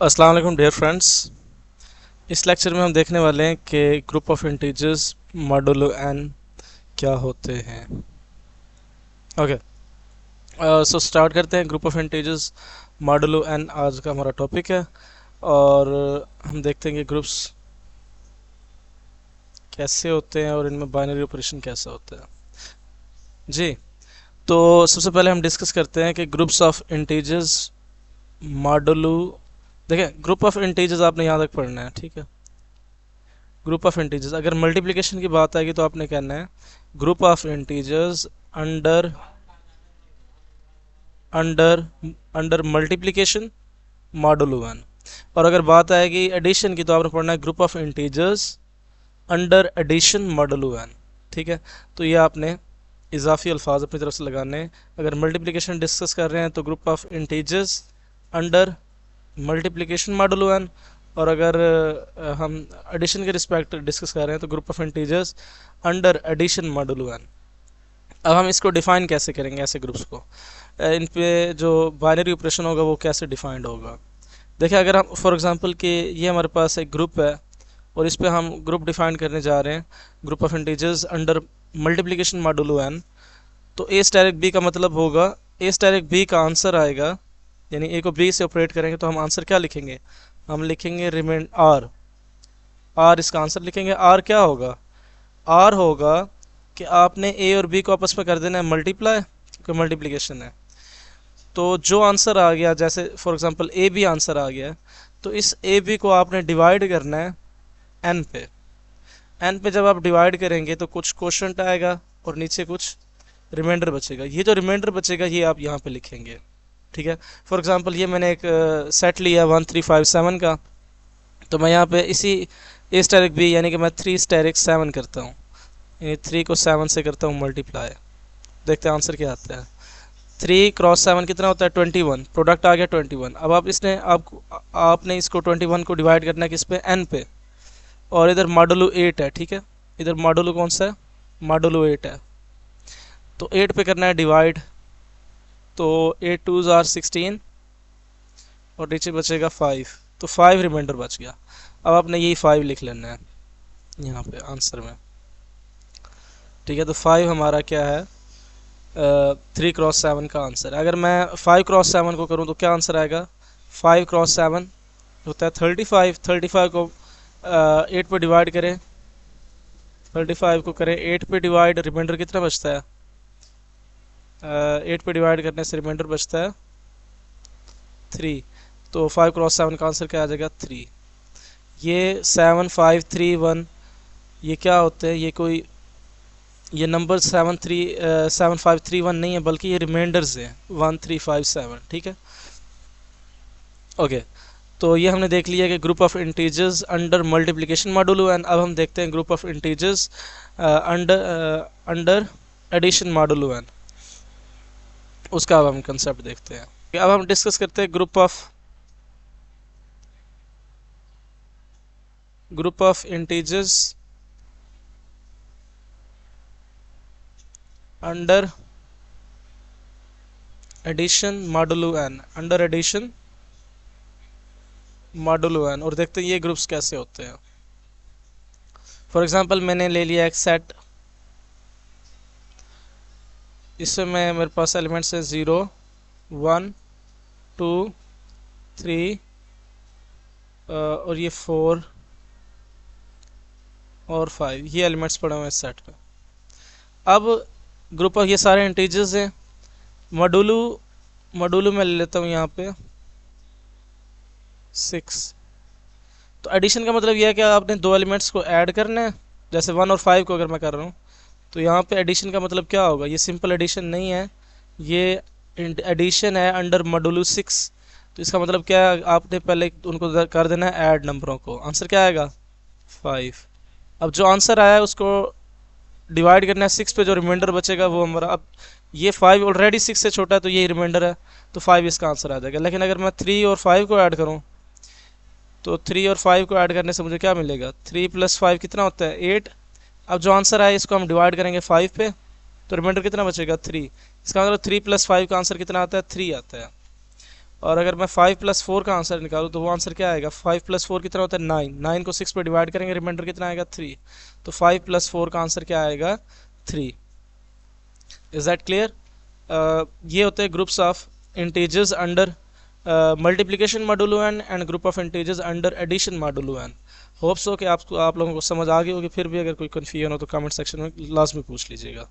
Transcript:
अस्सलाम वालेकुम dear friends. इस लेक्चर में हम देखने वाले हैं कि group of integers modulo n क्या होते हैं। ओके, सो स्टार्ट करते हैं। Group of integers modulo n आज का हमारा टॉपिक है और हम देखते हैं कि ग्रुप्स कैसे होते हैं और इनमें बाइनरी ऑपरेशन कैसा होता है। जी, तो सबसे पहले हम डिस्कस करते हैं कि ग्रुप्स ऑफ इंटीजर्स मॉडुलो। देखिए, ग्रुप ऑफ इंटीजर्स आपने यहाँ तक पढ़ना है, ठीक है। ग्रुप ऑफ इंटीजर्स, अगर मल्टीप्लिकेशन की बात आएगी तो आपने कहना है group of integers under under under multiplication modulo one. और अगर बात आएगी एडिशन की तो आपने पढ़ना है group of integers under addition modulo one, ठीक है। तो ये आपने इजाफी अल्फाज अपनी तरफ से लगाने हैं। अगर मल्टीप्लिकेशन डिस्कस कर रहे हैं तो group of integers under multiplication modulo one, और अगर हम एडिशन के रिस्पेक्ट डिस्कस कर रहे हैं तो group of integers under addition modulo one. अब हम इसको डिफाइन कैसे करेंगे, ऐसे ग्रुप्स को इन पे जो बाइनरी ऑपरेशन होगा वो कैसे डिफाइंड होगा। देखिए, अगर हम फॉर एग्जांपल कि ये हमारे पास एक ग्रुप है और इस पे हम ग्रुप डिफाइन करने जा रहे हैं group of integers under multiplication modulo n, तो ए स्टार बी का मतलब होगा ए स्टार बी का आंसर आएगा, यानी ए को बी से ऑपरेट करेंगे तो हम आंसर क्या लिखेंगे, हम लिखेंगे रिमेंड आर। आर इसका आंसर लिखेंगे। आर क्या होगा, आर होगा कि आपने ए और बी को आपस में कर देना है मल्टीप्लाई, क्योंकि मल्टीप्लिकेशन है। तो जो आंसर आ गया, जैसे for example A B answer आ गया, तो इस ए बी को आपने डिवाइड करना है एन पे। एन पे जब आप डिवाइड करेंगे तो कुछ क्वोशंट आएगा और नीचे कुछ रिमाइंडर बचेगा। ये जो रिमाइंडर बचेगा ये आप यहाँ पे लिखेंगे, ठीक है। फॉर एग्जांपल ये मैंने एक सेट लिया 1357 का, तो मैं यहाँ पे इसी ए स्टारिक बी यानी कि मैं 3 स्टारिक 7 करता हूँ, यानी 3 को 7 से करता हूँ मल्टीप्लाई। देखते हैं आंसर क्या आता है। 3 क्रॉस 7 कितना होता है 21, प्रोडक्ट आ गया 21। अब आप इसने आपने इसको 21 को डिवाइड करना है किस पे, एन पे, और इधर मॉडुलो 8 है, ठीक है। इधर मॉडुलो कौन सा है, मॉडुलो 8 है, तो 8 पे करना है डिवाइड, तो 8 2 आर 16 और नीचे बचेगा 5, तो 5 रिमाइंडर बच गया। अब आपने यही 5 लिख लेना है यहाँ पे आंसर में, ठीक है। तो 5 हमारा क्या है, 3 क्रॉस 7 का आंसर है। अगर मैं 5 क्रॉस 7 को करूँ तो क्या आंसर आएगा, 5 क्रॉस 7 होता है 35। 35 को 8 पे डिवाइड करें, 35 को करें 8 पे डिवाइड, रिमाइंडर कितना बचता है, 8 पे डिवाइड करने से रिमाइंडर बचता है 3। तो 5 क्रॉस 7 का आंसर क्या आ जाएगा, 3। ये 7 5 3 1 ये क्या होते हैं, ये कोई ये नंबर 7 5 3 1 नहीं है, बल्कि ये रिमाइंडर्स हैं 1 3 5 7, ठीक है। ओके, तो ये हमने देख लिया कि group of integers under multiplication modulo n. अब हम देखते हैं group of integers under under addition modulo n, उसका अब हम कंसेप्ट देखते हैं। अब हम डिस्कस करते हैं group of integers under addition modulo n, under addition modulo n, और देखते हैं ये ग्रुप्स कैसे होते हैं। फॉर एग्जांपल मैंने ले लिया एक सेट, इसमें मेरे पास एलिमेंट्स हैं 0 1 2 3 और ये 4 और 5, ये एलिमेंट्स पड़े हुए हैं इस सेट में। अब ग्रुप ऑफ ये सारे इंटीजर्स हैं। मॉडुलो मॉडुलो में ले लेता हूँ यहाँ पे 6। तो एडिशन का मतलब यह है कि आपने दो एलिमेंट्स को ऐड करना है, जैसे 1 और 5 को अगर मैं कर रहा हूँ तो यहाँ पे एडिशन का मतलब क्या होगा, ये सिंपल एडिशन नहीं है, ये एडिशन है अंडर मॉडुलो 6। तो इसका मतलब क्या है, आपने पहले उनको कर देना है ऐड नंबरों को, आंसर क्या आएगा 5। अब जो आंसर आया है उसको डिवाइड करना है 6 पे, जो रिमाइंडर बचेगा वो हमारा, अब ये 5 ऑलरेडी 6 से छोटा है तो ये रिमाइंडर है, तो 5 इसका आंसर आ जाएगा। लेकिन अगर मैं 3 और 5 को ऐड करूँ तो 3 और 5 को ऐड करने से मुझे क्या मिलेगा, 3 + 5 कितना होता है 8। अब जो आंसर आया इसको हम डिवाइड करेंगे 5 पे, तो रिमाइंडर कितना बचेगा 3। इसका मतलब 3 + 5 का आंसर कितना आता है, 3 आता है। और अगर मैं 5+4 का आंसर निकालूँ तो वो आंसर क्या आएगा, 5+4 कितना होता है 9, 9 को 6 पे डिवाइड करेंगे, रिमाइंडर कितना आएगा 3, तो 5+4 का आंसर क्या आएगा 3। Is that clear? ये होते हैं groups of integers under multiplication modulo n and group of integers under addition modulo n. Hope so कि आप लोगों को समझ आ गई होगी। फिर भी अगर कोई कन्फ्यूजन हो तो कमेंट सेक्शन में लाजमी पूछ लीजिएगा।